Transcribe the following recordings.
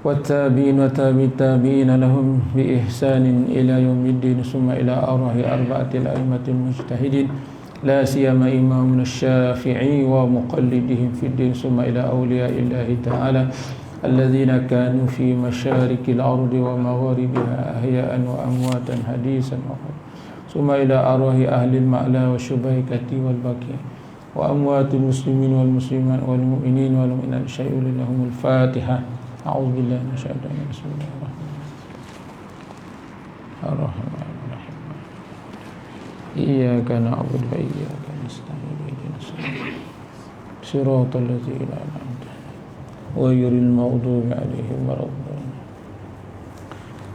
والتابعين وتابع التابعين لهم بإحسان إلى يوم الدين ثم إلى أرواح أربعة الأئمة المجتهدين لا سيما إمامنا الشافعي ومقلدهم في الدين ثم إلى أولياء الله تعالى الذين كانوا في مشارق الأرض ومغاربها أحياء وأمواتا حديثا ثم إلى أرواح أهل المعلى والشبيكة والبقيع وأموات المسلمين والمسلمات والمؤمنين والمؤمنات شيء لهم الفاتحة. أعوذ بالله من الشيطان الرجيم. بسم الله الرحمن الرحيم. إياك نعبد وإياك نستعين اهدنا الصراط الذين أنعمت عليهم غير المغضوب عليهم ولا الضالين.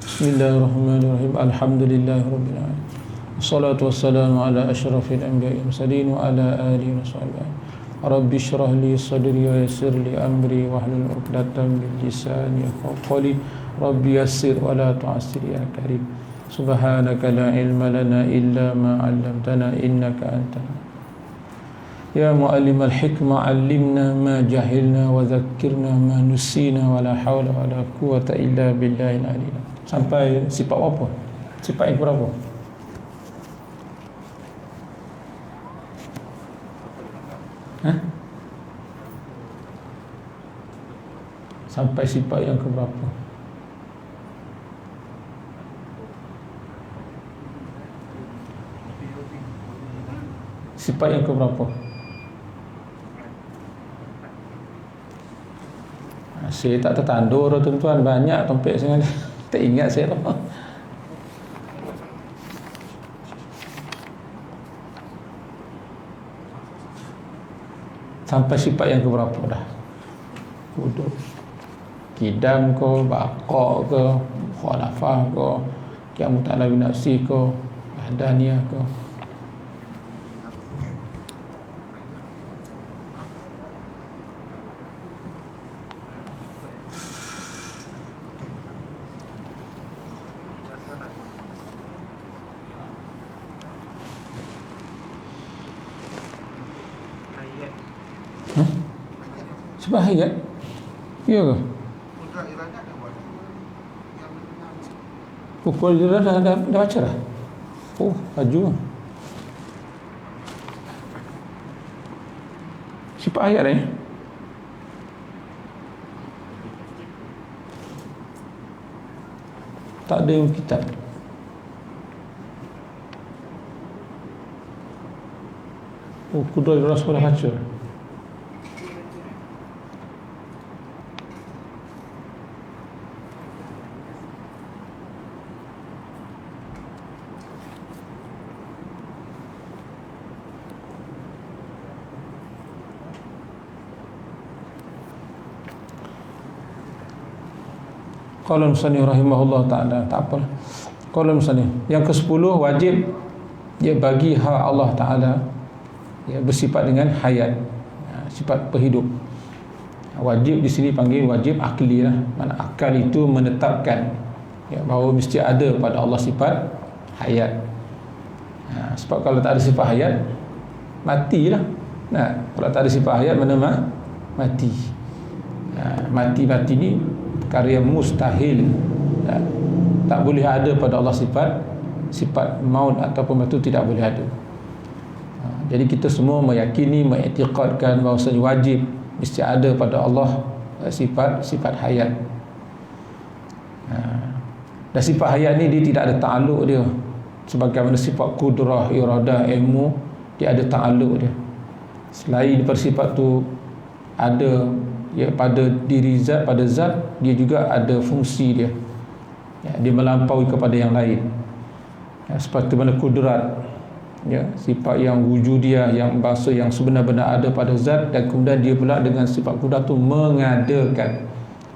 بسم الله الرحمن الرحيم. الحمد لله رب العالمين. والصلاة والسلام على أشرف الأنبياء والمرسلين وعلى آله وصحبه. رب اشرح لي صدري ويسر لي أمري واحلل عقدة من لساني يفقهوا قولي. رب يسر ولا تعسر يا كريم. سبحانك لا علم لنا إلا ما علمتنا إنك أنت يا معلم الحكمة علمنا ما جهلنا وذكرنا ما نسينا ولا حول ولا قوة إلا بالله العلي. Sampai sifat apa? Sifat yang berapa? Sampai sifat yang keberapa? Sifat yang keberapa? Saya tak tertandur tuan-tuan, banyak topik saya tak ingat saya apa. Sampai sifat yang keberapa dah? Wuduk, kidam ko, baqa' ko, khalafah ko, qiyamu ta'ala bi nafsi ko, wahdaniyah ko. Sebab hayat. Ya ke? Pukul dia dah baca dah. Oh, laju. Sifat ayat ni. Tak ada yang kitab. Oh, kuda Rasul dah baca. Qala musannif rahimahullah ta'ala, tak apa. Qala musannif, yang ke-10 wajib dia bagi hak Allah Ta'ala ya, bersifat dengan hayat, sifat berhidup. Wajib di sini panggil wajib akli lah. Mana akal itu menetapkan ya, bahawa mesti ada pada Allah sifat hayat. Sebab kalau tak ada sifat hayat, matilah. Kalau tak ada sifat hayat, mana mati. Mati ni karya mustahil. Tak boleh ada pada Allah sifat maut ataupun itu tidak boleh ada. Jadi kita semua meyakini, mengiktikadkan bahawasanya wajib mesti ada pada Allah sifat hayat. Dan sifat hayat ni dia tidak ada ta'aluk dia. Sebagaimana sifat kudrah, iradah, ilmu, dia ada ta'aluk dia. Selain daripada sifat tu ada ya, pada diri zat, pada zat dia juga ada fungsi dia ya, dia melampaui kepada yang lain ya, seperti mana kudrat ya, sifat yang wujudiah, yang bahasa yang sebenar-benar ada pada zat, dan kemudian dia pula dengan sifat kudrat tu mengadakan.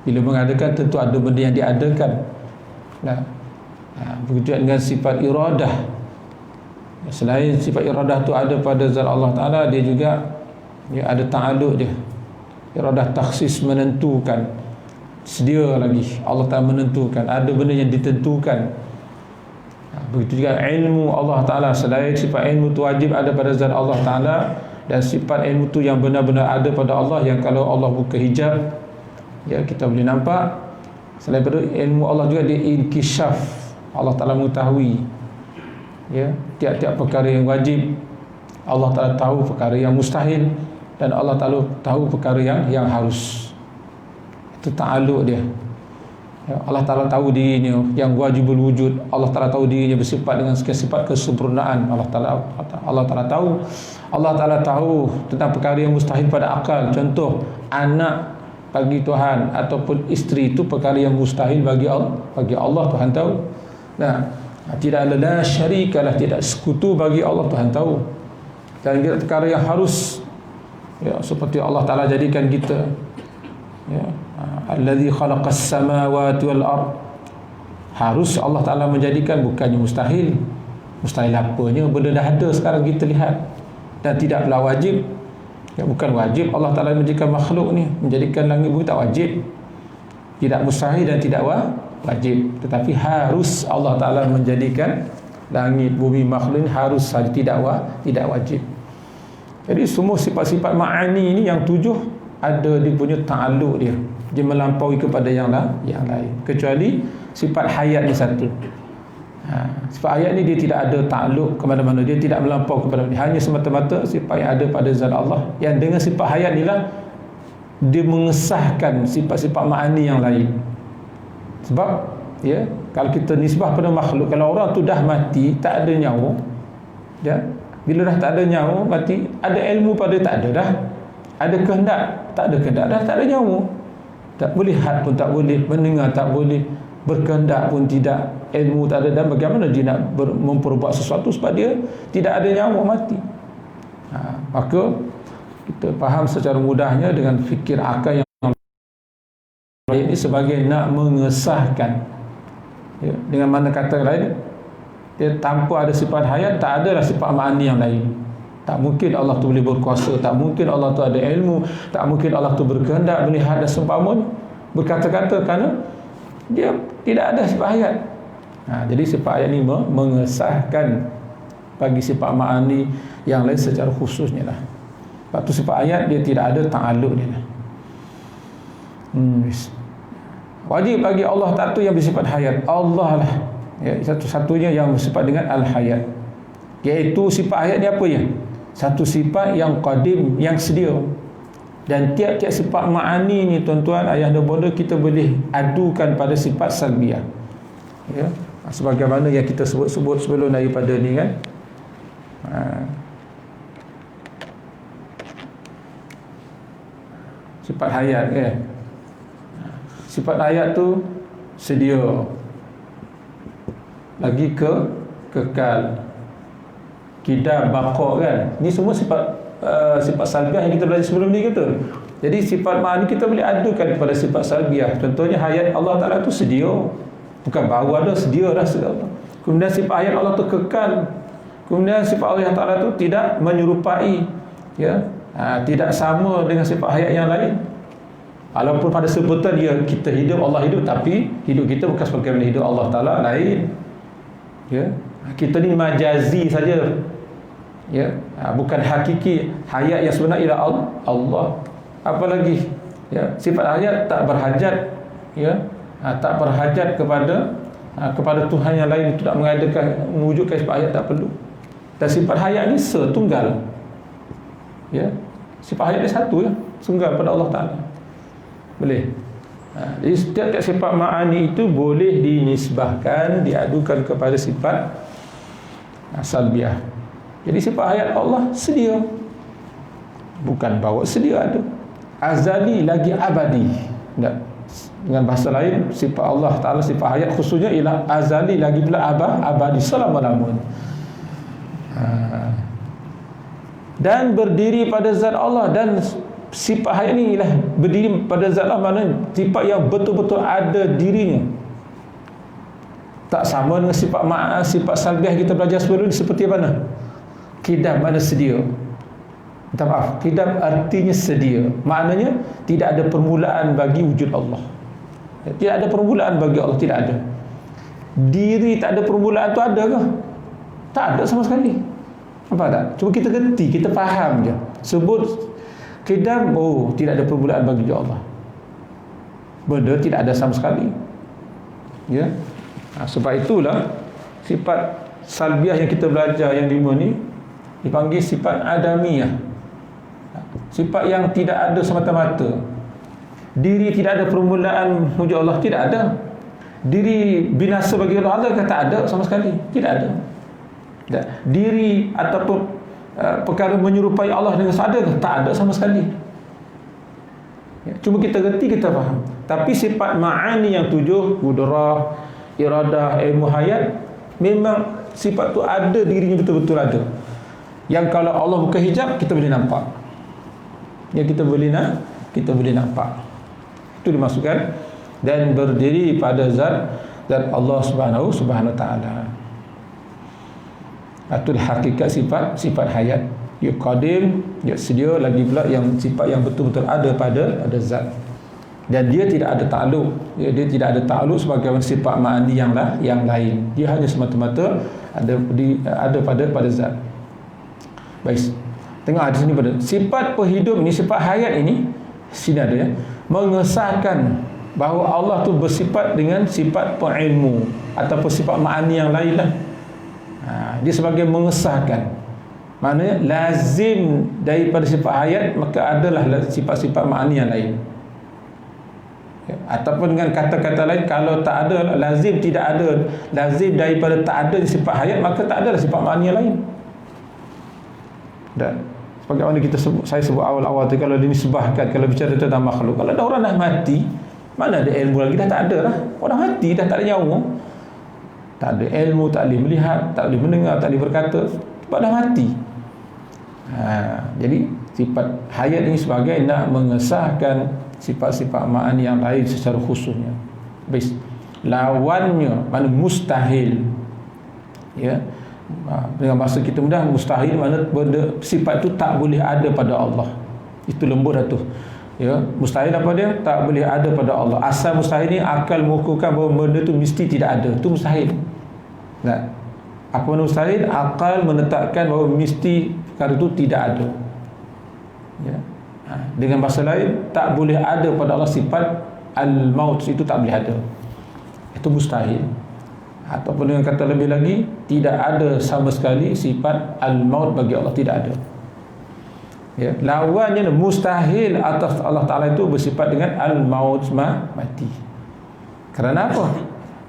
Bila mengadakan tentu ada benda yang diadakan. Begitu dengan sifat iradah ya, selain sifat iradah tu ada pada zat Allah Ta'ala, dia juga ya, ada ta'aluk dia. Iradah takhsis menentukan, sedia lagi Allah Ta'ala menentukan, ada benda yang ditentukan. Begitu juga ilmu Allah Ta'ala, selain sifat ilmu tu wajib ada pada zat Allah Ta'ala, dan sifat ilmu tu yang benar-benar ada pada Allah, yang kalau Allah buka hijab ya, kita boleh nampak, Selain daripada ilmu Allah juga dia inkishaf. Allah Ta'ala mengetahui, ya, tiap-tiap perkara yang wajib. Allah Ta'ala tahu perkara yang mustahil, dan Allah Ta'ala tahu perkara yang harus. Itu ta'aluk dia, ya. Allah Ta'ala tahu dirinya yang wajibul wujud. Allah Ta'ala tahu dirinya bersifat dengan sifat kesempurnaan. Allah Ta'ala tahu. Allah Ta'ala tahu tentang perkara yang mustahil pada akal. Contoh, anak bagi Tuhan ataupun isteri itu perkara yang mustahil bagi Allah. Bagi Allah, Tuhan tahu. Nah, tidak ada syarikalah, tidak sekutu bagi Allah, Tuhan tahu. Dan perkara yang harus, ya, seperti Allah Ta'ala jadikan kita, ya, allazi khalaqas samawati wal ard. Harus Allah Ta'ala menjadikan, bukannya mustahil. Mustahil apanya, benda dah ada sekarang kita lihat. Dan tidak pula wajib, ya, bukan wajib Allah Ta'ala menjadikan makhluk ni, menjadikan langit bumi, tak wajib. Tidak mustahil dan tidak wajib. Tetapi harus Allah Ta'ala menjadikan langit bumi makhluk ni, harus saja, tidak wajib. Jadi semua sifat-sifat ma'ani ni yang 7 ada dia punya ta'aluk dia. Dia melampaui kepada yang lain. Kecuali sifat hayat ni satu. Sifat hayat ni dia tidak ada ta'aluk ke mana-mana. Dia tidak melampau kepada mana. Hanya semata-mata sifat yang ada pada zat Allah. Yang dengan sifat hayat ni lah dia mengesahkan sifat-sifat ma'ani yang lain. Sebab, ya, kalau kita nisbah pada makhluk, kalau orang tu dah mati, tak ada nyawa, ya, bila dah tak ada nyawa, mati, ada ilmu pada tak ada dah, ada kehendak, tak ada kehendak dah, tak ada nyawa, tak boleh lihat pun tak boleh, mendengar tak boleh, berkehendak pun tidak, ilmu tak ada, dan bagaimana dia nak memperbuat sesuatu sebab dia tidak ada nyawa, mati. Maka kita faham secara mudahnya dengan fikir akal yang ini sebagai nak mengesahkan, ya, dengan mana kata lain, dia tanpa ada sifat hayat, tak adalah sifat ma'ani yang lain. Tak mungkin Allah tu boleh berkuasa, tak mungkin Allah tu ada ilmu, tak mungkin Allah tu berkehendak, melihat dan seumpamanya, berkata-kata, kerana dia tidak ada sifat hayat. Jadi sifat hayat ni mengesahkan bagi sifat ma'ani yang lain secara khususnya lah. Sebab tu sifat hayat dia tidak ada ta'aluk dia lah. Wajib bagi Allah Ta'ala yang bersifat hayat, Allah lah, ya, satu-satunya yang bersifat dengan al-hayat. Iaitu sifat hayat ni apa ya? Satu sifat yang qadim, yang sedia. Dan tiap-tiap sifat ma'ani ni, tuan-tuan, ayah dan bonda, kita boleh adukan pada sifat salbiyah, ya, sebagaimana yang kita sebut-sebut sebelum daripada ni kan. Sifat hayat, ya. Sifat hayat tu sedia, lagi kekal, kidam, baqa kan. Ni semua sifat sifat salbiah yang kita belajar sebelum ni kita. Jadi sifat ma'ani kita boleh adukan kepada sifat salbiah. Contohnya hayat Allah Ta'ala tu sedia, bukan baru ada, sedia dah segala. Kemudian sifat hayat Allah tu kekal. Kemudian sifat Allah Ta'ala tu tidak menyerupai, ya, tidak sama dengan sifat hayat yang lain. Walaupun pada sebutan dia kita hidup, Allah hidup, tapi hidup kita bukan sebagaimana hidup Allah Ta'ala, lain, ya. Kita ni majazi saja, ya, bukan hakiki. Hayat yang sebenar ialah Allah. Apalagi, ya, sifat hayat tak berhajat, ya, tak berhajat kepada Tuhan yang lain, tidak mengadakan, mewujudkan sifat hayat, tak perlu. Dan sifat hayat ni setunggal, ya, sifat hayat dia satu, ya, tunggal pada Allah Ta'ala. Boleh. Jadi setiap sifat ma'ani itu boleh dinisbahkan, diadukan kepada sifat salbiah. Jadi sifat hayat Allah sedia, bukan bawa sedia, ada, azali lagi abadi. Dengan bahasa lain, sifat Allah Ta'ala, sifat hayat khususnya ialah azali lagi pula abadi, selama-lamanya. Dan berdiri pada zat Allah. Dan sifat hayat ni ialah berdiri pada zat Allah, mana sifat yang betul-betul ada dirinya. Tak sama dengan sifat salbiah kita belajar sebelum ni. Seperti mana? Kidam, mana sedia. Minta maaf, kidam artinya sedia. Maknanya tidak ada permulaan bagi wujud Allah. Tidak ada permulaan bagi Allah, tidak ada. Diri tak ada permulaan tu ada ke? Tak ada sama sekali. Apa tak? Cuma kita gerti, kita faham je. Sebut kidam, oh, tidak ada permulaan bagi Allah. Benda tidak ada sama sekali. Ya. Sebab itulah sifat salbiah yang kita belajar yang 5 ni dipanggil sifat adamiyah. Sifat yang tidak ada semata-mata. Diri tidak ada permulaan wujud Allah, tidak ada. Diri binasa bagi Allah, Allah kata ada sama sekali, tidak ada. Diri ataupun perkara menyerupai Allah dengan sadar, tak ada sama sekali. Cuma kita reti, kita faham. Tapi sifat ma'ani yang 7, qudrah, iradah, ilmu hayat, memang sifat tu ada, dirinya betul-betul ada. Yang kalau Allah buka hijab, kita boleh nampak. Yang kita boleh nampak. Itu dimasukkan. Dan berdiri pada zat Allah Subhanahu wa ta'ala. Itu hakikat sifat hayat. Ya qadim, ya sedia, lagi pula yang sifat yang betul-betul ada pada zat. Dan dia tidak ada takluk. Dia tidak ada takluk sebagai sifat ma'ani yang lain. Dia hanya semata-mata ada pada zat. Baik. Tengok ada sini pada sifat penghidup ini, sifat hayat ini, sini ada ya, mengesahkan bahawa Allah tu bersifat dengan sifat pengilmu ataupun sifat ma'ani yang lain lah. Dia sebagai mengesahkan. Maknanya lazim daripada sifat hayat, maka adalah sifat-sifat ma'ani yang lain. Ataupun dengan kata-kata lain, kalau tak ada, lazim tidak ada, lazim daripada tak ada sifat hayat, maka tak adalah sifat ma'ani yang lain. Dan sebagai mana saya sebut awal-awal tu, kalau dinisbahkan, kalau bicara tentang makhluk, kalau ada orang dah mati, mana ada ilmu lagi, dah tak ada lah. Orang mati dah tak ada nyawa, tak ada ilmu, tak boleh melihat, tak boleh mendengar, tak boleh berkata, sebab dah mati. Jadi sifat hayat ini sebagai nak mengesahkan sifat-sifat ma'ani yang lain secara khususnya. Baik. Lawannya mana mustahil. Ya. Dengan bahasa kita mudah, mustahil mana benda sifat itu tak boleh ada pada Allah. Itu lembut dah tu. Ya, mustahil apa dia? Tak boleh ada pada Allah. Asal mustahil ni akal mengukuhkan bahawa benda tu mesti tidak ada. Itu mustahil. Nah, apa benda mustahil? Akal menetapkan bahawa mesti perkara itu tidak ada. Ya. Dengan bahasa lain, tak boleh ada pada Allah sifat al-maut, itu tak boleh ada. Itu mustahil. Ataupun dengan kata lebih lagi, tidak ada sama sekali sifat al-maut bagi Allah, tidak ada. Ya, lawannya mustahil atas Allah Ta'ala itu bersifat dengan al-maut, mati. Kerana apa?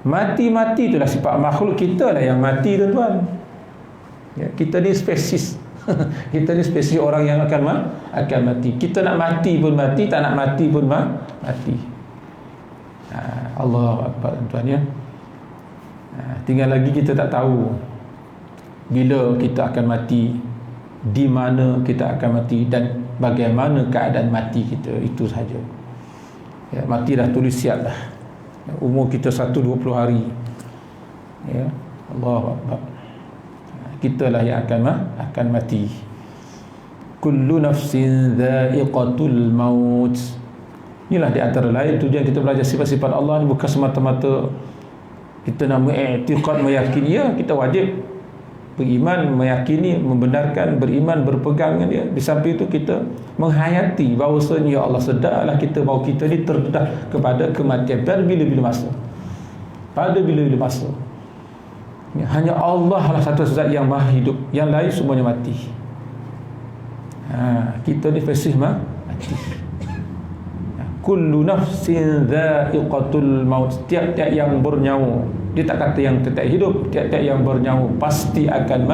Mati-mati itulah sifat makhluk, kita lah yang mati, tuan-tuan. Ya, kita ni spesies. Kita ni spesies orang yang akan mati. Kita nak mati pun mati, tak nak mati pun mati. Allahu Akbar, tuan-tuan ya. Tinggal lagi kita tak tahu bila kita akan mati, di mana kita akan mati, dan bagaimana keadaan mati kita. Itu saja. Ya, mati dah tulis siap dah. Umur kita 120 hari. Ya, Allahu Akbar. Kitalah yang akan mati. Kullu nafsin dha'iqatul maut. Inilah di antara lain tujuan kita belajar sifat-sifat Allah ni, bukan semata-mata kita nak mengiktikad, meyakini. Ya, kita wajib beriman, meyakini, membenarkan, beriman, berpegang dengan dia. Di samping itu kita menghayati bahawasanya ya Allah, sedarlah kita bahawa kita ni terdedah kepada kematian pada bila-bila masa. Pada bila-bila masa. Hanya Allah lah satu zat yang maha hidup, yang lain semuanya mati. Kita ni spesies mati. Kullu nafsin dha'iqatul maut. Tiap-tiap yang bernyawa, dia tak kata yang tetap hidup, tiap-tiap yang bernyawa pasti akan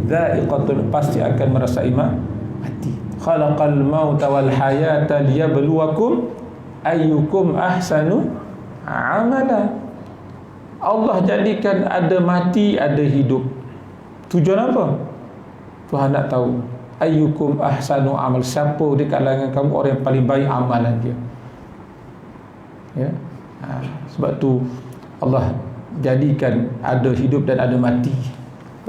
dha'iqatul, pasti akan merasai mati. Khalaqal mauta wal hayata liyabluwakum ayyukum ahsanu amala. Allah jadikan ada mati, ada hidup. Tujuan apa? Tuhan nak tahu ayyukum ahsanu amal, siapa di kalangan kamu orang yang paling baik amalan dia. Ya. Sebab tu Allah jadikan ada hidup dan ada mati.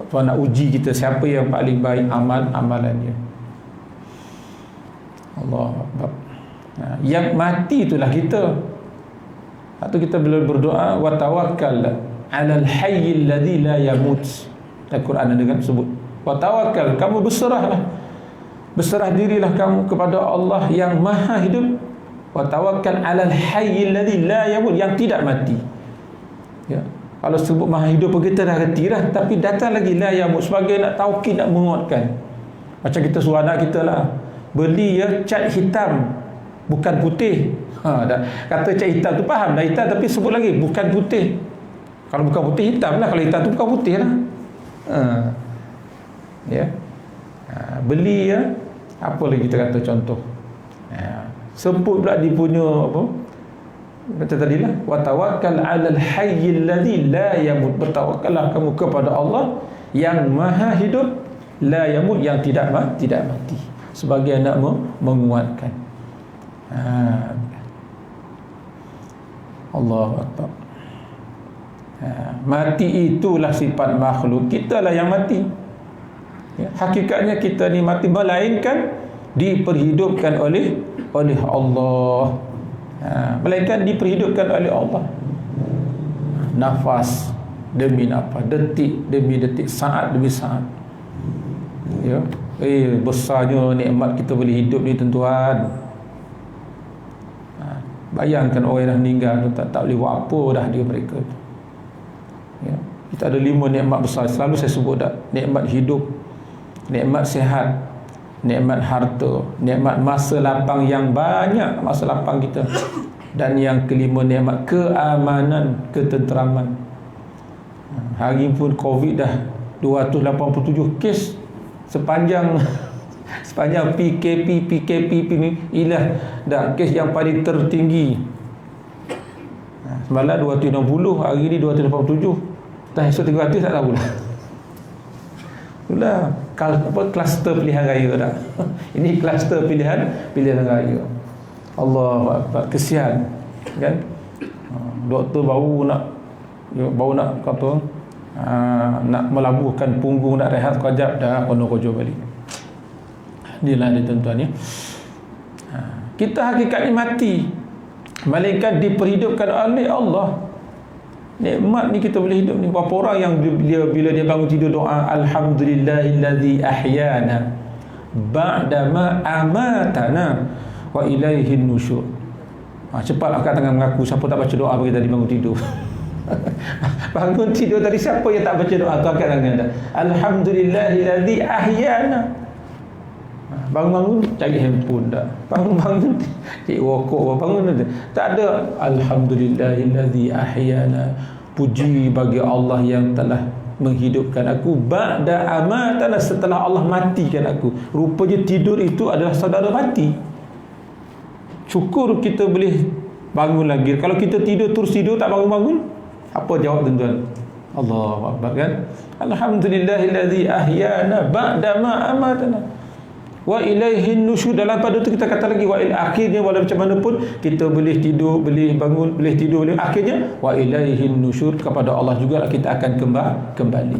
Tuhan nak uji kita siapa yang paling baik amalannya. Allah Akbar. Yang mati itulah kita. Atau kita bila berdoa, wa tawakkal 'alal hayyil ladzi la yamut. Al-Quran ada kan sebut, wa tawakkal, kamu berserahlah, berserah dirilah kamu kepada Allah yang maha hidup. Wa tawakkal 'alal hayyil ladzi la yamut, yang tidak mati. Ya. Kalau sebut maha hidup kita dah reti dah, tapi datang lagi la yamut sebagai nak taukid, nak menguatkan. Macam kita suruh anak kita lah, beli cat hitam bukan putih. Kata cat hitam tu faham dah hitam, tapi sebut lagi bukan putih. Kalau bukan putih hitam lah, kalau hitam tu bukan putih lah. Beli apa lagi kita kata contoh. Sebut pula dia punya apa? Kata tadilah, wa tawakkal 'alal hayyil ladzi la yamut. Bertawakkallah kamu kepada Allah yang maha hidup, la yamut, yang tidak mati, sebagai nak menguatkan. Allahu akbar. Mati itulah sifat makhluk, kita lah yang mati. Hakikatnya kita ni mati, melainkan diperhidupkan oleh Allah. Melainkan diperhidupkan oleh Allah. Nafas demi nafas, detik demi detik, saat demi saat. Ya, besarnya nikmat kita boleh hidup ni tuan-tuan. Bayangkan orang yang dah meninggal tu tak boleh buat apa dah dia mereka tu. Ya, kita ada 5 nikmat besar. Selalu saya sebut dah, nikmat hidup, nikmat sihat, nikmat harta, nikmat masa lapang yang banyak, masa lapang kita, dan yang kelima nikmat keamanan, ketenteraman. Hari pun Covid dah 287 kes sepanjang PKP ni, ialah dah kes yang paling tertinggi. Semalam 260, hari ni 287, dah esok 300 tak tahu lah. Itulah kluster pilihan raya dah. Ini kluster pilihan raya. Allahu akbar, kesian kan. Doktor baru nak kata nak melabuhkan punggung, nak rehat sekejap, dah kono kojo balik. Inilah dia tuan-tuan ya. Kita hakikatnya mati, melainkan diperhidupkan oleh Allah. Nikmat ni kita boleh hidup ni. Berapa orang yang bila dia bangun tidur doa alhamdulillahillazi ahyana ba'dama amatana wa ilaihin nusyur. Cepat angkat tangan mengaku siapa tak baca doa bagi tadi bangun tidur. Bangun tidur tadi siapa yang tak baca doa tu, angkat tangan dah. Alhamdulillahillazi ahyana. Bangun-bangun cari handphone dah. Bangun-bangun cari rokok, bangun dah. Tak ada alhamdulillahillazi ahyana. Puji bagi Allah yang telah menghidupkan aku ba'da amatana, setelah Allah matikan aku. Rupanya tidur itu adalah saudara mati. Syukur kita boleh bangun lagi. Kalau kita tidur terus tidur tak bangun-bangun, apa jawab tuan-tuan? Allahu akbar kan? Alhamdulillahillazi ahyana ba'da ma amatana wa ilaihin nusyur. Dalam pada tu kita kata lagi wa akhirnya, walau macam mana pun kita boleh tidur, boleh bangun, boleh tidur, boleh akhirnya wa ilaihin nusyur, kepada Allah juga kita akan kembali.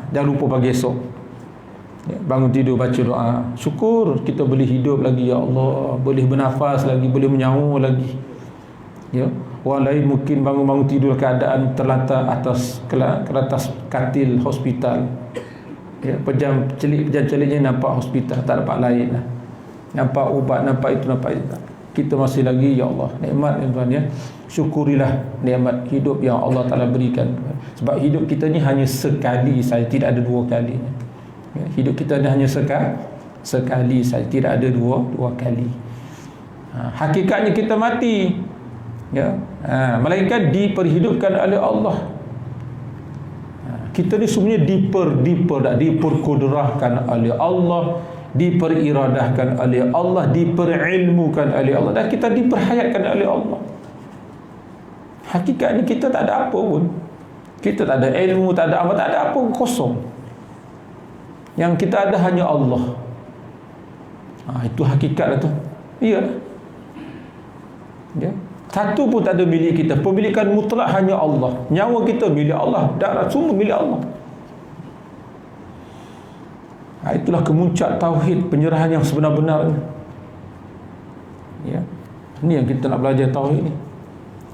Jangan lupa pagi esok bangun tidur baca doa, syukur kita boleh hidup lagi ya Allah, boleh bernafas lagi, boleh menyawa lagi. Ya, orang lain mungkin bangun-bangun tidur keadaan terlantar atas katil hospital. Ya, pejam celiknya nampak hospital, tak dapat lain lah. Nampak ubat, nampak itu, nampak itu. Kita masih lagi ya Allah, nikmat tuan ya. Syukurilah nikmat hidup yang Allah Taala berikan. Sebab hidup kita ni hanya sekali saja, tidak ada dua kali. Ya, hidup kita ni hanya sekali saja, tidak ada dua kali. Hakikatnya kita mati. Ya, melainkan diperhidupkan oleh Allah. Kita ni sebenarnya diperkudrahkan oleh Allah, diperiradahkan oleh Allah, diperilmukan oleh Allah, dan kita diperhayatkan oleh Allah. Hakikatnya kita tak ada apa pun. Kita tak ada ilmu, tak ada apa, tak ada apa, kosong. Yang kita ada hanya Allah. Itu hakikat tu. Iya. Ya. Satu pun tak ada milik kita. Pemilikan mutlak hanya Allah. Nyawa kita milik Allah, darah semua milik Allah. Itulah kemuncak tauhid, penyerahan yang sebenar-benarnya. Ya. Ini yang kita nak belajar tauhid ni.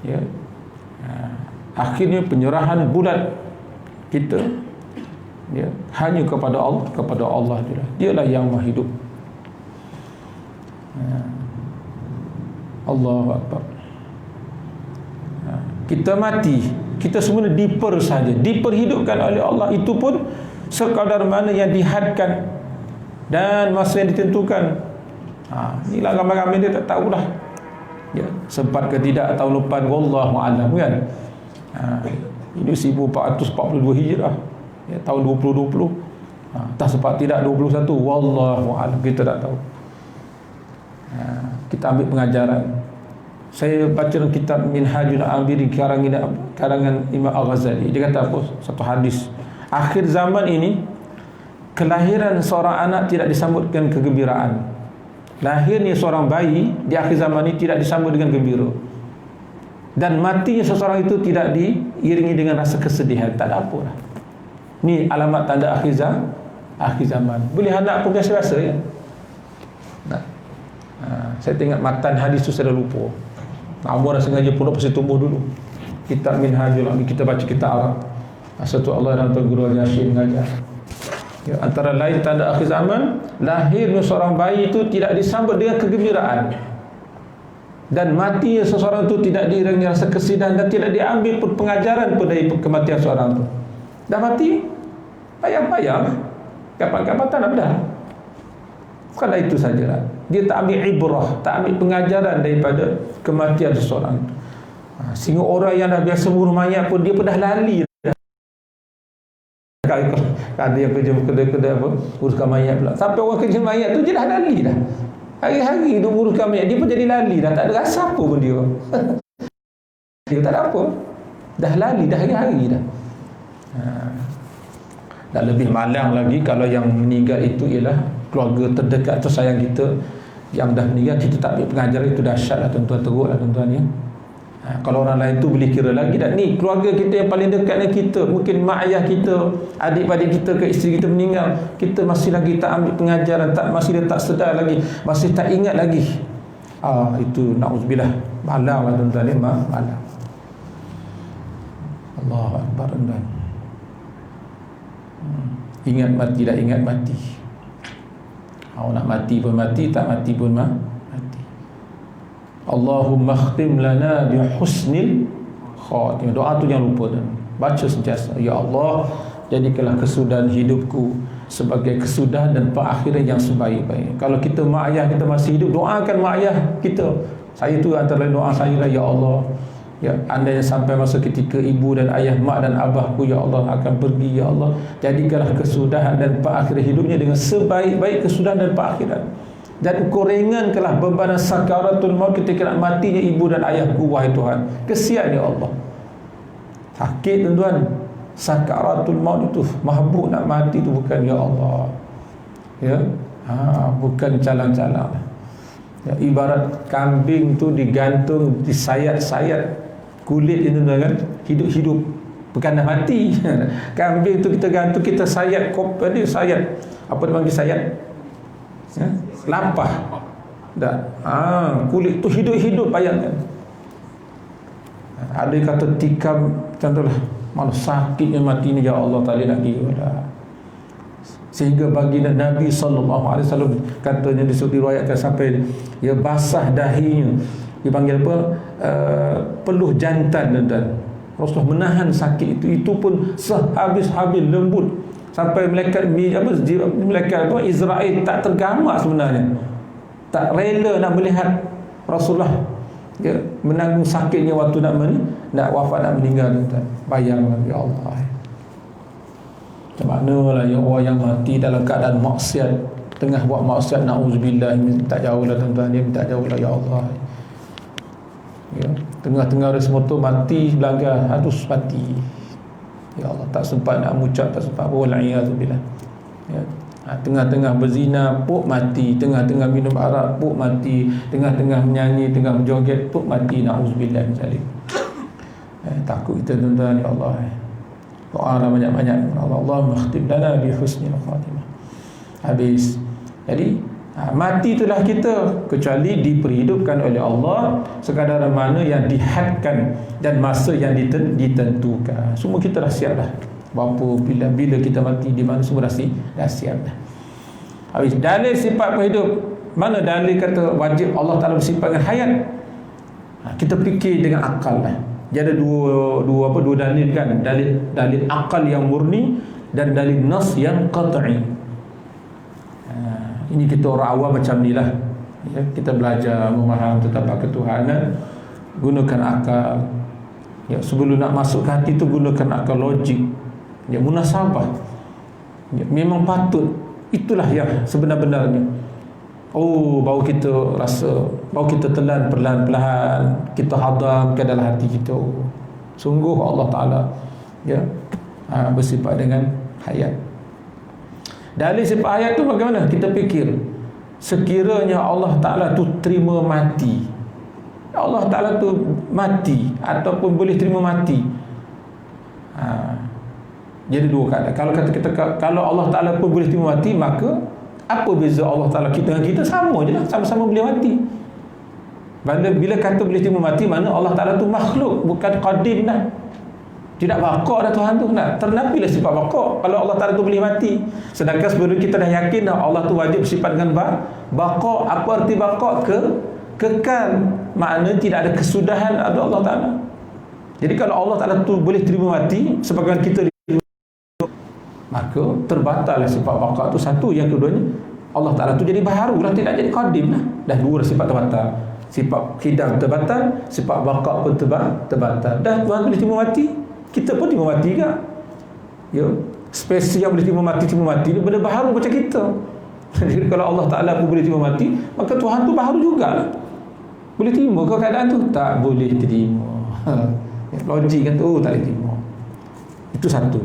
Ya. Akhirnya penyerahan bulat kita, ya, hanya kepada Allah itulah. Dialah yang Maha Hidup. Allahu akbar. kita mati, kita semua diperhidupkan oleh Allah. Itu pun sekadar mana yang dihadkan dan masa yang ditentukan. Inilah ramai-ramai dia tak tahulah. Ya, sempat ke tidak tahun lepas, wallahu a'lam kan. Ini 1442 Hijrah. Ya, tahun 2020. Tak sempat tidak 21, wallahu a'lam, kita tak tahu. Kita ambil pengajaran. Saya baca dalam kitab Minhajul Abidin karangan Imam Al-Ghazali. Dia kata apa? Satu hadis. Akhir zaman ini, kelahiran seorang anak tidak disambutkan kegembiraan. Lahirnya seorang bayi di akhir zaman ini tidak disambut dengan gembira. Dan matinya seseorang itu tidak diiringi dengan rasa kesedihan. Tak ada apa lah. Ni alamat tanda akhir zaman. Boleh anak pun biasa-biasa ya. Saya tengok matan hadis tu saya dah lupa. Umar dah sengaja pun pasti tumbuh dulu. Kitab Minhajul Abidin, kita baca kitab Arab. Satu Allah dan Tuan Guru Al-Yashin mengajar. Ya, antara lain tanda akhir zaman, lahirnya seorang bayi itu tidak disambut dengan kegembiraan, dan matinya seseorang itu tidak diiringi rasa kesedihan, dan tidak diambil pun pengajaran pun dari kematian seorang itu. Dah mati, payah-payah, kapan-kapan tak nak dah. Bukanlah itu sajalah. Dia tak ambil ibrah, tak ambil pengajaran daripada kematian seseorang. Sehingga orang yang dah biasa bunuh mayat pun dia pun dah lali. Ada yang kerja kedai-kedai apa, uruskan mayat pula. Sampai orang kerja mayat tu dia dah lali dah. Hari-hari dia uruskan mayat, dia pun jadi lali dah. Tak ada rasa apa pun dia. Dia tak ada apa. Dah lali dah hari-hari dah. Dan lebih malang lagi kalau yang meninggal itu ialah keluarga terdekat tersayang kita yang dah meninggal, kita tak ambil pengajaran, itu dahsyat lah tuan-tuan, teruk lah tuan-tuan ya. Kalau orang lain tu boleh kira lagi. Dan ni keluarga kita yang paling dekat dengan kita, mungkin mak ayah kita, adik-adik kita ke isteri kita meninggal, kita masih lagi tak ambil pengajaran, masih dia tak sedar lagi, masih tak ingat lagi. Itu na'udzubillah, malang lah tuan-tuan ya, malang. Allahu Akbar tuan-tuan. Ingat mati, tak ingat mati. Nak mati pun mati, tak mati pun mati. Allahumma khtim lana bi husnil khatimah. Doa tu jangan lupa dan baca sentiasa. Ya Allah, jadikanlah kesudahan hidupku sebagai kesudahan dan perakhiran yang sebaik-baik. Kalau kita mak ayah kita masih hidup, doakan mak ayah kita. Saya tu antara lain doa saya lah, ya Allah, ya, andainya sampai masa ketika ibu dan ayah, mak dan abahku ya Allah akan pergi, ya Allah, jadikanlah kesudahan dan perakhiran hidupnya dengan sebaik-baik kesudahan dan perakhiran. Dan Engkau ringankanlah beban sakaratul maut ketika nak matinya ibu dan ayahku, wahai Tuhan. Kesian ya Allah. Sakit tuan-tuan. Sakaratul maut itu, mahbub nak mati itu bukan ya Allah. Ya. Bukan calang-calang. Ya, ibarat kambing tu digantung, disayat-sayat kulit itu kan, hidup-hidup, bukan dah mati. Kambing tu kita gantung, kita sayat, dia sayat. Apa dia panggil sayat? Ya, lapah. Dah. Kulit tu hidup-hidup, bayangkan. Ada yang kata tikam, contohlah, malah sakitnya mati ni, ya Allah, tak boleh lagi. Sehingga baginda Nabi SAW katanya diriwayatkan sampai ya basah dahinya, dipanggil apa, peluh jantan, dan Rasulullah menahan sakit itu pun sehabis-habis, lembut, sampai malaikat Israel tak tergamak sebenarnya, tak rela nak melihat Rasulullah ya, menanggung sakitnya waktu nak wafat, nak meninggal. Bayangkan ya Allah, macam manalah ya orang yang mati dalam keadaan maksiat, tengah buat maksiat, na'udzubillah, minta jauh lah tuan-tuan, dia minta jauh lah ya Allah ya, tengah-tengah rest motor mati, belanggar, harus mati ya Allah, tak sempat nak mengucap, tak sempat wal'iyadzubillah ya. Tengah-tengah berzina pun mati, tengah-tengah minum arak pun mati, tengah-tengah menyanyi, tengah menjoget pun mati, na'udzubillah misalnya. Takut kita tuan-tuan ya Allah. Doa lah banyak-banyak. Allahumma khtim lana bi husnil khatimah. Habis. Jadi mati itulah kita, kecuali diperhidupkan oleh Allah sekadar mana yang dihadkan dan masa yang ditentukan. Semua kita dah siap dah. Bila kita mati di mana, semua dah siap dah. Habis. Dalil sifat berhidup, mana dalil kata wajib Allah Ta'ala bersifat dengan hayat? Kita fikir dengan akal lah. Jadi dua dalil kan, dalil akal yang murni dan dalil nas yang qat'i. Ini kita orang awam macam ni lah. Ya, kita belajar memaham tentang ketuhanan, gunakan akal. Ya, sebelum nak masuk ke hati tu gunakan akal logik. Ya, munasabah. Ya, memang patut. Itulah yang sebenar-benarnya. Oh, baru kita rasa, baru kita telan perlahan-lahan, kita hadam ke dalam hati kita. Sungguh Allah Ta'ala ya, bersifat dengan hayat. Dalil sifat hayat tu bagaimana? Kita fikir, sekiranya Allah Ta'ala tu terima mati, Allah Ta'ala tu mati ataupun boleh terima mati, jadi dua keadaan. Kalau kata kita, kalau Allah Ta'ala pun boleh terima mati, maka apa beza Allah Ta'ala kita dengan kita? Sama je lah, sama-sama boleh mati. Bila kata boleh terima mati, mana Allah Ta'ala tu makhluk, bukan qadim dah. Tidak bakar dah Tuhan tu. Nak ternapilah sifat bakar kalau Allah Ta'ala tu boleh mati. Sedangkan sebelum kita dah yakin dah Allah tu wajib sifat dengan bakar. Apa arti bakar? Kekal. Maknanya tidak ada kesudahan ada Allah Ta'ala. Jadi kalau Allah Ta'ala tu boleh terima mati sebagaimana kita, maka terbatallah sifat bakar tu satu. Yang keduanya, Allah Ta'ala tu jadi baharu lah, tidak jadi qadim lah. Dah dua sifat terbatal. Sifat hidam terbatal, sifat bakar pun terbatal. Dah Tuhan boleh terima mati, kita pun terima mati ke? Ya, spesies yang boleh terima mati ni benda baharu macam kita. Jadi kalau Allah Ta'ala pun boleh terima mati, maka Tuhan tu baharu jugalah. Boleh terima ke keadaan tu? Tak boleh terima. Logik kan tu, tak boleh terima. Itu satu.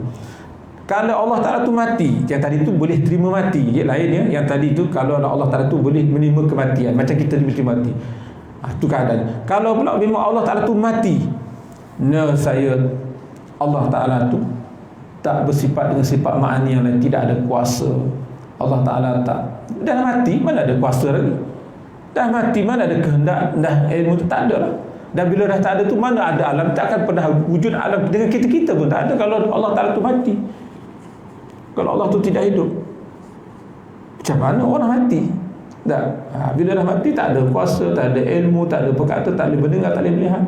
Kalau Allah Ta'ala tu mati, yang tadi tu boleh terima mati, yang lain ya. Yang tadi tu kalau Allah Ta'ala tu boleh menerima kematian, macam kita boleh terima mati, itu keadaan. Kalau pula memang Allah Ta'ala tu mati, Allah Ta'ala tu tak bersifat dengan sifat ma'ani yang lain, tidak ada kuasa. Allah Ta'ala tak, dah mati, mana ada kuasa lagi? Dah mati, mana ada kehendak? Dah ilmu tu tak ada lah. Dan bila dah tak ada tu, mana ada alam? Tak akan pernah wujud alam. Dengan kita pun tak ada kalau Allah Ta'ala tu mati. Kalau Allah tu tidak hidup, macam mana orang mati? Bila dah mati, tak ada kuasa, tak ada ilmu, tak ada perkata, tak boleh mendengar, tak boleh melihat.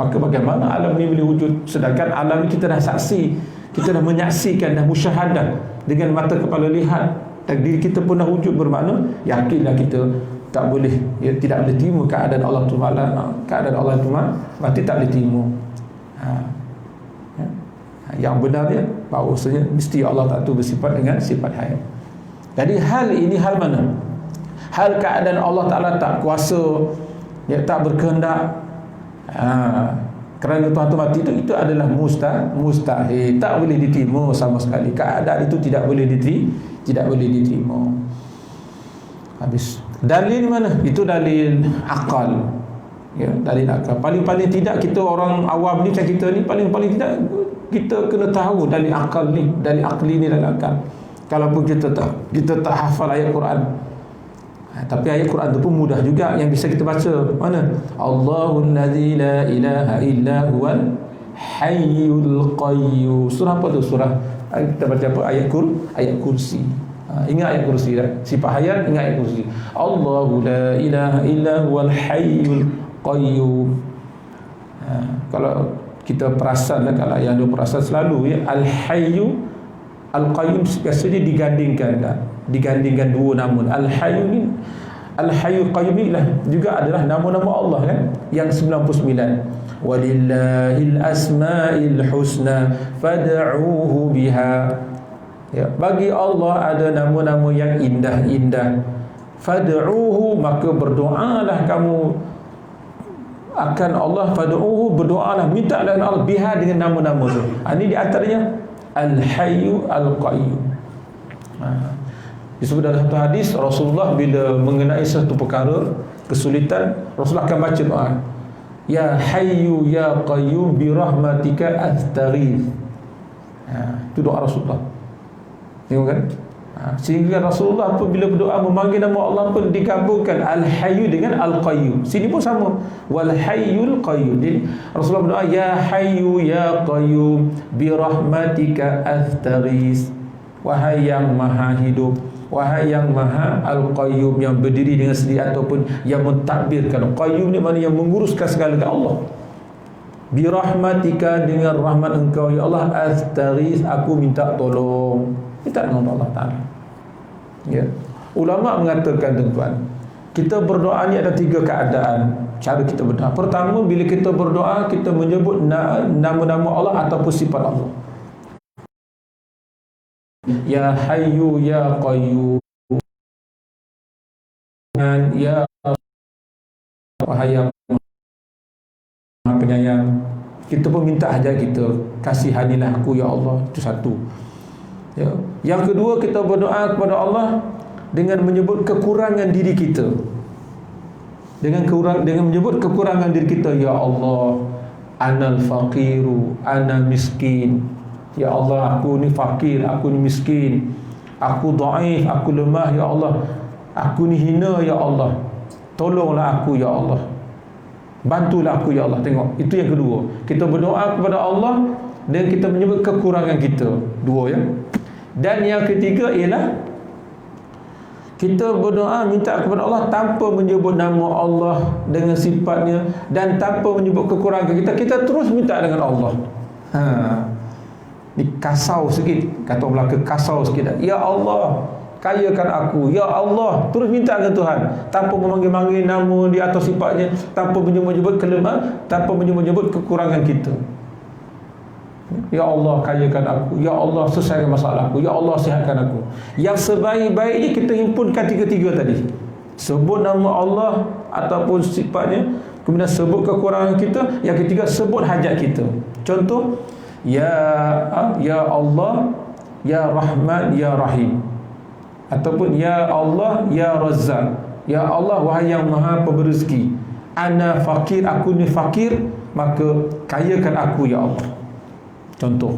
Maka bagaimana alam ni boleh wujud? Sedangkan alam ni kita dah saksi, kita dah menyaksikan, dah musyahadah dengan mata kepala lihat, dan diri kita pun dah wujud. Bermakna yakinlah kita tak boleh, tidak boleh terima keadaan Allah tu keadaan Allah tu mati, tak boleh terima. Yang benar dia bahawasanya mesti Allah Ta'ala tu bersifat dengan sifat hayat. Jadi hal ini hal mana? Hal keadaan Allah Ta'ala tak kuasa, dia tak berkehendak, kerana Tuhan tu mati itu adalah mustahil, tak boleh diterima sama sekali. Keadaan itu tidak boleh diterima. Habis. Dalil mana? Itu dalil akal. Ya, dalil akal. Paling-paling tidak kita orang awam ni macam kita ni, paling-paling tidak kita kena tahu dalil akal ni, dalil akli ni, dalil akal. Kalaupun kita tak hafal ayat Quran, tapi ayat Quran tu pun mudah juga yang bisa kita baca. Mana? Allahul ladzi la ilaha illa huwal hayyul qayyum. Surah apa tu? Surah kita baca apa? Ayat kursi. Ingat ayat kursi dah. Sifat hayat, ingat ayat kursi. Allahu la ilaha illa huwal hayyul qayyum. Kalau kita perasan, kalau yang dia perasan selalu ya, al-hayyu al-qayyum biasanya digandingkan dua nama. Al-hayyu ni, al-hayyu qayyum ni lah juga adalah nama-nama Allah kan, yang 99. Walillahil asma'il husna fad'uuhu biha. Ya, bagi Allah ada nama-nama yang indah-indah. Fad'uuhu, maka berdoalah kamu akan Allah. Fad'uuhu, berdoalah, minta dengan Allah biha, dengan nama-nama tu. Ini di antaranya Al-Hayyu Al-Qayyum. Disebut dalam satu hadis, Rasulullah bila mengenai satu perkara kesulitan, Rasulullah akan baca doa, Ya Hayyu Ya Qayyum bi rahmatika astaghith. Itu doa Rasulullah. Tengok kan? Sehingga Rasulullah pun bila berdoa memanggil nama Allah pun digabungkan Al-Hayyu dengan Al-Qayyum. Sini pun sama, Wal Hayyul Qayyum. Jadi Rasulullah berdoa, Ya Hayyu Ya Qayyum bi rahmatika astaghith. Wahai yang maha hidup, wahai yang maha Al-Qayyum, yang berdiri dengan sendiri ataupun yang mentadbirkan. Qayyum ni maknanya yang menguruskan segala Allah. Birahmatika, dengan rahmat engkau ya Allah, astaghis, aku minta tolong. Minta dengan Allah Ta'ala. Ya. Ulama mengatakan tuan-tuan, kita berdoa ni ada 3 keadaan cara kita berdoa. Pertama, bila kita berdoa, kita menyebut nama-nama Allah ataupun sifat Allah. Ya Hayyu Ya Qayyum, ya Wahai yang Maha Penyayang. Kita pun minta hajat kita, kasihanilah aku ya Allah. Itu satu. Ya. Yang kedua, kita berdoa kepada Allah dengan menyebut kekurangan diri kita. Dengan menyebut kekurangan diri kita, ya Allah, anal faqiru, ana miskin. Ya Allah, aku ni fakir, aku ni miskin, aku dhaif, aku lemah ya Allah, aku ni hina ya Allah. Tolonglah aku ya Allah, bantulah aku ya Allah. Tengok, itu yang kedua. Kita berdoa kepada Allah dan kita menyebut kekurangan kita. Dua ya. Dan yang ketiga ialah kita berdoa minta kepada Allah tanpa menyebut nama Allah dengan sifatnya dan tanpa menyebut kekurangan kita. Kita terus minta dengan Allah. Ni kasau sikit, kata orang Melaka, kasau sikit. Ya Allah, kayakan aku. Ya Allah, terus minta dengan Tuhan tanpa memanggil-manggil nama dia atau sifatnya, tanpa menyebut kelemahan, tanpa menyebut kekurangan kita. Ya Allah, kayakan aku. Ya Allah, selesaikan masalah aku. Ya Allah, sihatkan aku. Yang sebaik-baiknya kita himpunkan tiga-tiga tadi. Sebut nama Allah ataupun sifatnya, kemudian sebut kekurangan kita. Yang ketiga, sebut hajat kita. Contoh, Ya Allah, Ya Rahman, Ya Rahim. Ataupun Ya Allah, Ya Razzaq. Ya Allah, wahai yang maha pemberi rezeki. Ana fakir, aku ni fakir, maka kayakan aku ya Allah. Contoh.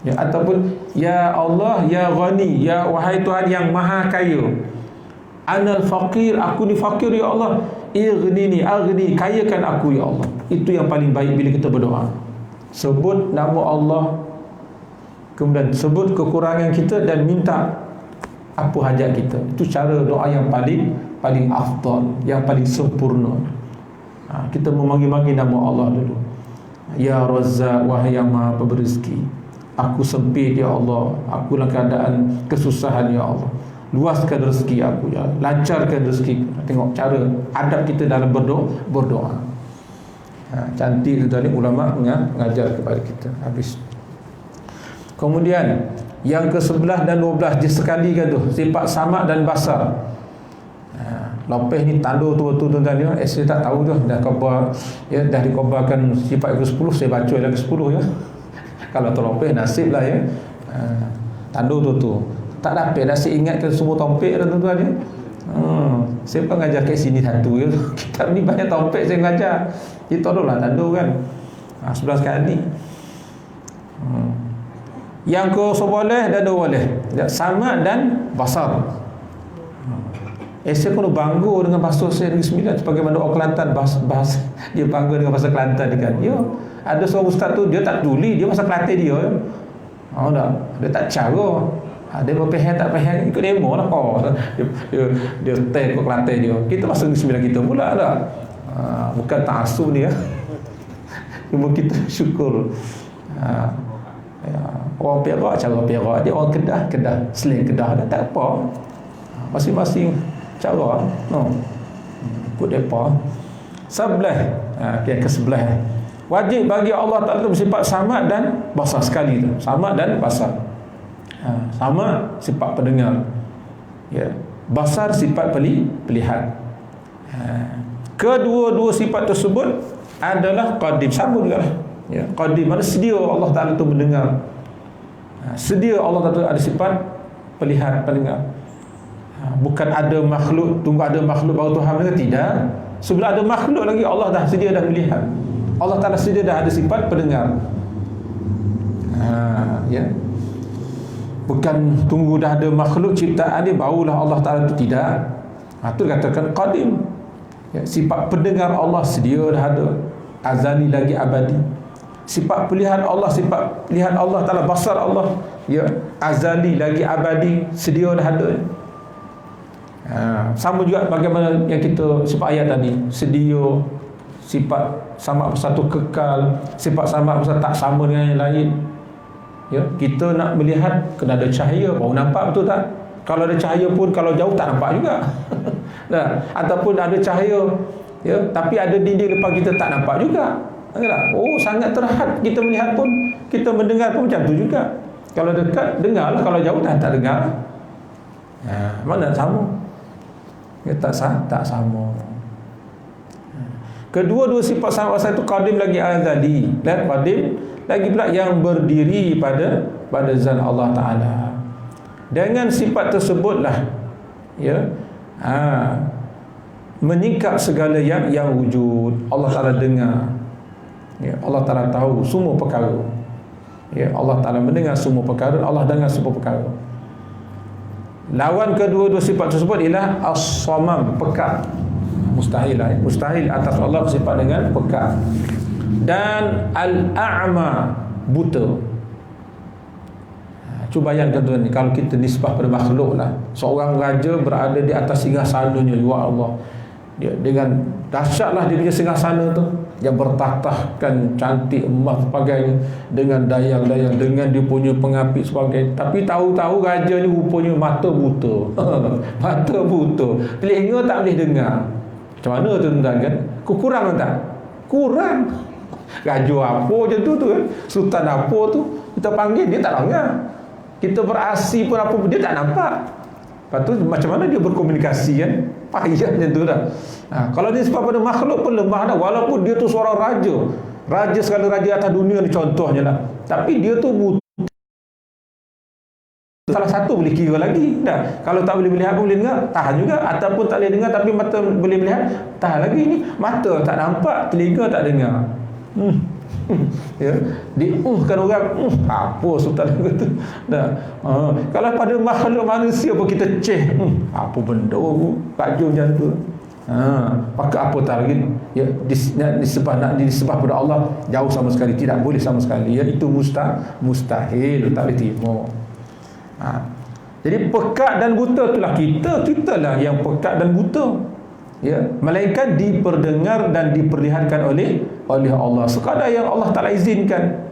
Ya, ataupun Ya Allah, Ya Ghani, ya wahai Tuhan yang maha kaya. Anal fakir, aku ni fakir ya Allah. Ighnini, aghni, kayakan aku ya Allah. Itu yang paling baik bila kita berdoa. Sebut nama Allah, kemudian sebut kekurangan kita dan minta apa hajat kita. Itu cara doa yang paling afdal, yang paling sempurna. Kita memanggil-manggil nama Allah dulu. Ya Razzaq, wahai yang maha pemberi rezeki. Aku sempit ya Allah, aku dalam keadaan kesusahan ya Allah. Luaskan rezeki aku ya, lancarkan rezeki. Tengok cara adab kita dalam berdoa. Cantik itu tadi ulama mengajar kepada kita. Habis. Kemudian yang ke-11 dan 12 disekalikan tu, sifat samad dan basar. Lepas ni tanda tu tuan-tuan dia, saya tak tahu tu dah khabar ya, dah dikhabarkan sifat ke-10, saya baca lagi ke-10 ya. Kalau terlepas nasiblah ya. Tanda tu tak dapat dah saya ingatkan semua topik dah tuan-tuan ya. Saya pun ngajar kat sini satu ya. Kitab ni banyak topik saya ngajar. Itu adalah tanda kan. 11 kali. Yang ke-11 dan 12, samad dan basar. Saya pun bangga dengan bahasa saya Negeri Sembilan sebagai mana orang Kelantan bahasa dia bangga dengan bahasa Kelantan dia kan. Ya, ada seorang ustaz tu dia tak tuli, dia bahasa Kelantan dia. Dia tak cara. Dia berpihak tak pihak ikut demo lah. Dia stay ikut Kelantan dia. Kita bahasa Negeri Sembilan kita pula dah. Bukan ta'assub ni ya. Cuma kita syukur. Orang Perak cara Perak, dia orang Kedah slang Kedah dah tak apa. Masing-masing cara ikut depa. 11 ke-11 wajib bagi Allah Ta'ala bersifat samad dan basar sekali tu. Samad dan basar. Samad sifat pendengar ya, basar sifat pelihat. Kedua-dua sifat tersebut adalah qadim, sama juga lah ya. Qadim mana sedia Allah Ta'ala tu mendengar, sedia Allah Ta'ala ada sifat pelihat, pendengar. Bukan ada makhluk, tunggu ada makhluk baru Tuhan mendengar. Tidak. Sebelum ada makhluk lagi Allah dah sedia dah melihat. Allah Ta'ala sedia dah ada sifat pendengar. Ya. Bukan tunggu dah ada makhluk ciptaan dia barulah Allah Ta'ala itu. Tidak. Itu katakan qadim ya, sifat pendengar Allah sedia dah ada, azali lagi abadi. Sifat pelihat Allah, sifat lihat Allah Ta'ala, basar Allah ya, azali lagi abadi, sedia dah ada. Sama juga bagaimana yang kita sifat ayat tadi, sedia sifat sama bersatu kekal, sifat sama bersatu tak sama dengan yang lain. Ya, kita nak melihat kena ada cahaya baru nampak, betul tak? Kalau ada cahaya pun kalau jauh tak nampak juga. Nah, ataupun ada cahaya ya, tapi ada dinding depan kita tak nampak juga. Oh, sangat terhad kita melihat pun, kita mendengar pun macam tu juga. Kalau dekat dengar, kalau jauh dah tak dengar. Mana sama? Ya, tak sama. Kedua-dua sifat sama itu qadim lagi azali, dan qadim lagi pula yang berdiri pada zat Allah Taala. Dengan sifat tersebutlah ya, menyingkap segala yang wujud. Allah Taala dengar. Ya, Allah Taala tahu semua perkara. Ya, Allah Taala mendengar semua perkara, Allah dengar semua perkara. Lawan kedua-dua sifat tersebut ialah as-samam, pekat. Mustahil lah, mustahil atas Allah bersifat dengan pekat. Dan al-a'ma, buta. Cuba bayangkan tuan, kalau kita nisbah pada makhluk lah, seorang raja berada di atas singgasananya, ya Allah, dia dengan dahsyatlah dia punya singgasana tu, yang bertatahkan cantik emas sebagainya, dengan dayang-dayang, dengan dia punya pengapit sebagainya. Tapi tahu-tahu raja ni rupanya mata buta. Mata buta, telinga tak boleh dengar. Macam mana tuan-tuan kan? Kurang tak? Kurang. Raja apa je tu kan? Sultan apa tu? Kita panggil dia tak dengar. Kita berasi pun apa pun dia tak nampak. Lepas tu macam mana dia berkomunikasi kan? Payah macam tu dah. Kalau dia sebab pada makhluk pun lemah dah. Walaupun dia tu seorang raja. Raja segala raja atas dunia ni contohnya lah. Tapi dia tu buta. Salah satu boleh kira lagi dah. Kalau tak boleh melihat pun boleh dengar, tahan juga. Ataupun tak boleh dengar tapi mata boleh melihat, tahan lagi. Ni mata tak nampak, telinga tak dengar. Ya, kan orang apa sultan tu dah. Kalau pada makhluk manusia pun kita apa benda raja macam tu. Pakai apa tak lagi ya, disebah pada Allah jauh sama sekali, tidak boleh sama sekali ya, itu mustahil, tak boleh terima. Jadi pekat dan buta itulah kita lah yang pekat dan buta ya, melainkan diperdengar dan diperlihatkan oleh Allah sekadar yang Allah Taala izinkan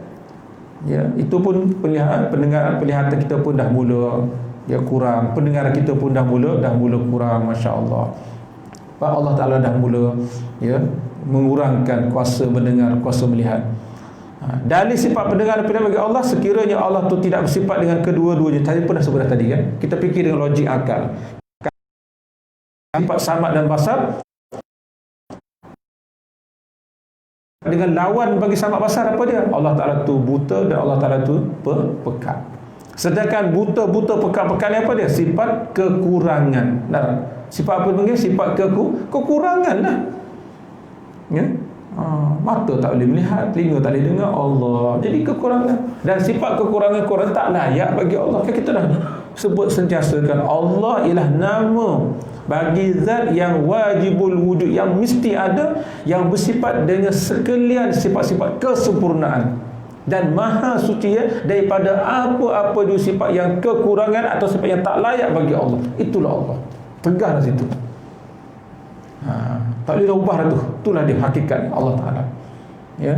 ya. Itu pun penglihatan kita pun dah mula ya kurang, pendengaran kita pun dah mula kurang, masya-Allah. Allah Taala dah mula ya mengurangkan kuasa mendengar, kuasa melihat. Dalil sifat pendengar dan pendengar bagi Allah, sekiranya Allah tu tidak bersifat dengan kedua-duanya. Tadi pun dah sebut tadi kan. Kita fikir dengan logik akal. Sifat samad dan basar dengan lawan bagi samad basar apa dia? Allah Taala tu buta dan Allah Taala tu pekat. Sedangkan buta pekat ni apa dia? Sifat kekurangan. Nah, sifat apa panggil? Sifat kekurangan lah. Ya. Mata tak boleh melihat, telinga tak boleh dengar, Allah. Jadi kekurangan. Dan sifat kekurangan tak layak bagi Allah. Kan kita dah sebut sentiasa kan, Allah ialah nama bagi zat yang wajibul wujud, yang mesti ada, yang bersifat dengan sekalian sifat-sifat kesempurnaan dan maha suci ya, daripada apa-apa juga sifat yang kekurangan atau sifat yang tak layak bagi Allah. Itulah Allah. Tegaklah situ. Tak boleh ubah tu. Itulah dia hakikat Allah Taala. Ya.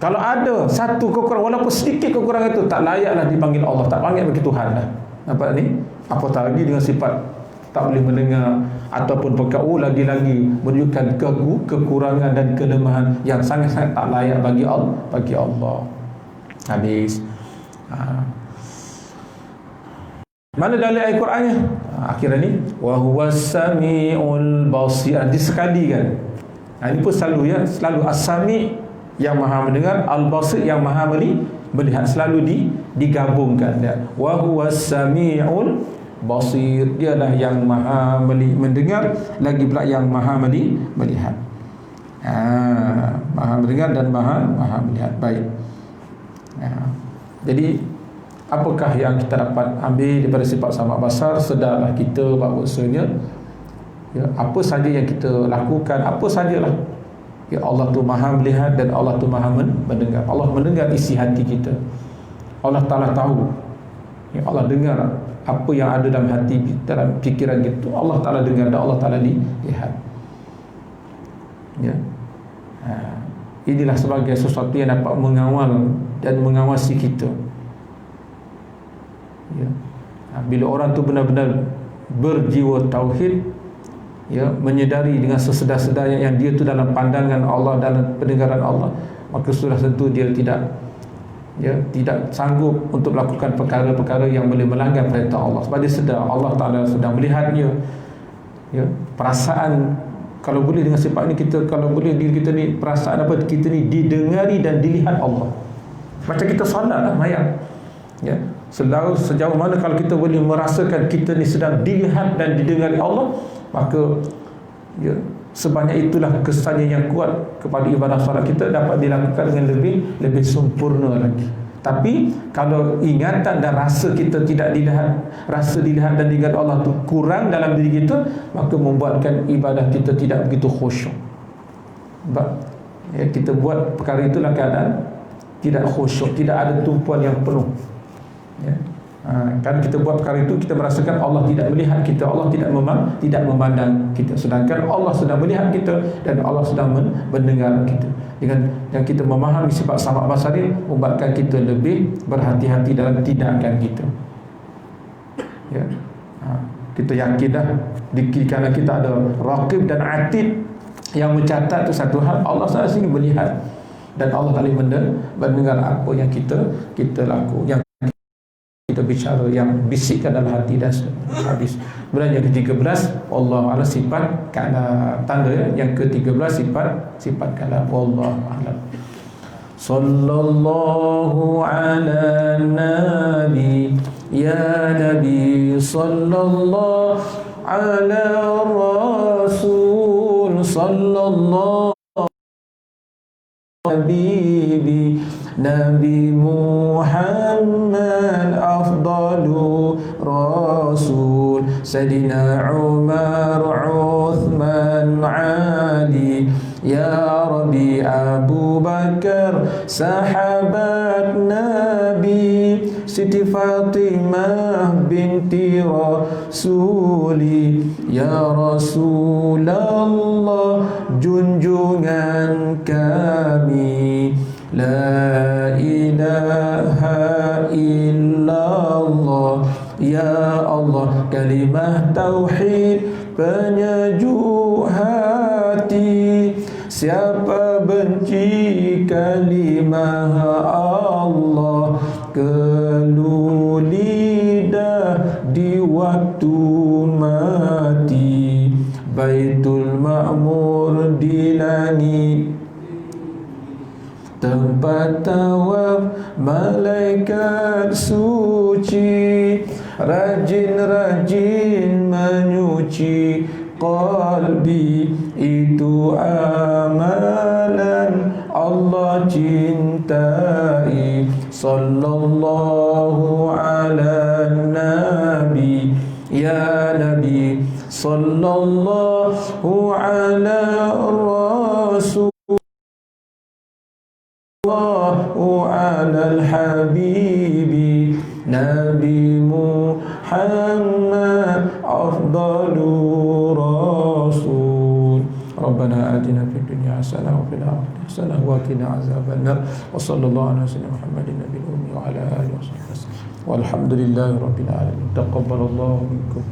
Kalau ada satu kekurangan, walaupun sedikit kekurangan itu, tak layaklah dipanggil Allah, tak panggil bagi Tuhan dah. Nampak ni? Apatah lagi dengan sifat tak boleh mendengar ataupun pekat, lagi-lagi menunjukkan kekurangan dan kelemahan yang sangat-sangat tak layak bagi Allah. Habis. Mana dalil ayat Qurannya? Akhirnya ni wa huwas samiul basir, disekali kan. Ini pun selalu ya, selalu as-sami yang maha mendengar, al-basir yang maha melihat, selalu digabungkan ya. Wa huwas samiul basir, dialah yang maha mendengar, lagi pula yang maha melihat. Maha mendengar dan maha melihat. Baik. Jadi apakah yang kita dapat ambil daripada sifat samad basar? Sedarlah kita bahawasanya ya, apa saja yang kita lakukan, apa sajalah ya, Allah tu maha melihat dan Allah tu maha mendengar. Allah mendengar isi hati kita. Allah Ta'ala tahu ya, Allah dengar apa yang ada dalam hati, dalam fikiran kita. Allah Ta'ala dengar dan Allah Ta'ala lihat Ya. Inilah sebagai sesuatu yang dapat mengawal dan mengawasi kita. Ya. Bila orang tu benar-benar berjiwa tauhid, ya, menyedari dengan sesedar-sedarnya yang dia tu dalam pandangan Allah, dalam pendengaran Allah, maka sudah tentu dia tidak sanggup untuk melakukan perkara-perkara yang boleh melanggar perintah Allah. Sebab dia sedar Allah Ta'ala sedang melihatnya. Ya, perasaan, kalau boleh dengan sifat ni kita, kalau boleh diri kita ni, perasaan apa, kita ni didengari dan dilihat Allah. Macam kita salat lah mayang. Ya, sejauh mana kalau kita boleh merasakan kita ni sedang dilihat dan didengari Allah, maka ya, sebanyak itulah kesannya yang kuat kepada ibadah solat kita dapat dilakukan dengan lebih sempurna lagi. Tapi kalau ingatan dan rasa kita tidak dilihat, rasa dilihat dan diingat Allah tu kurang dalam diri kita, maka membuatkan ibadah kita tidak begitu khusyuk. Sebab ya, kita buat perkara itu dalam keadaan tidak khusyuk, tidak ada tumpuan yang penuh. Ya. Kan kita buat perkara itu, kita merasakan Allah tidak melihat kita, Allah tidak memandang kita, sedangkan Allah sedang melihat kita dan Allah sedang mendengar kita. Dengan yang kita memahami sifat sama basari, membuatkan kita lebih berhati-hati dalam tindakan kita. Ya. Kita yakin dah di kiri kanan kita ada Raqib dan Atid yang mencatat itu satu hal. Allah SWT melihat dan Allah Ta'ala mendengar apa yang kita lakukan, yang kita bicara, yang bisikkan dalam hati dan habis. Kemudian yang ke-13 Allah Ta'ala sifat kalam, tanda yang ke-13 sifat kalam. Wallahu a'lam. Sallallahu ala nabi, ya nabi, sallallahu ala rasul, sallallahu habibi, Nabi Muhammad afdalu rasul, Sayyidina Umar, Uthman, Ali, ya Rabbi Abu Bakar, sahabat Nabi, Siti Fatimah binti Rasuli, ya Rasulullah junjungan kami, la ilaha illallah, ya Allah kalimah tauhid penyejuk hati, siapa benci kalimah Allah, keluh lidah di waktu mati, Baitul Ma'mur di langit, tempat tawaf malaikat suci, rajin-rajin menyuci qalbi, itu amalan Allah cintai. Sallallahu ala nabi, ya nabi, sallallahu ala rasul, Allahu ala al-habibi, Nabi Muhammad afdalu rasul. Rabbana atina fid dunya hasanah wa fil akhirati hasanah wa qina azabannar. Wa sallallahu ala sayyidina Muhammadin nabiyil ummi wa ala alihi wa sahbihi. Walhamdulillahi rabbil alamin. Taqabbalallahu minkum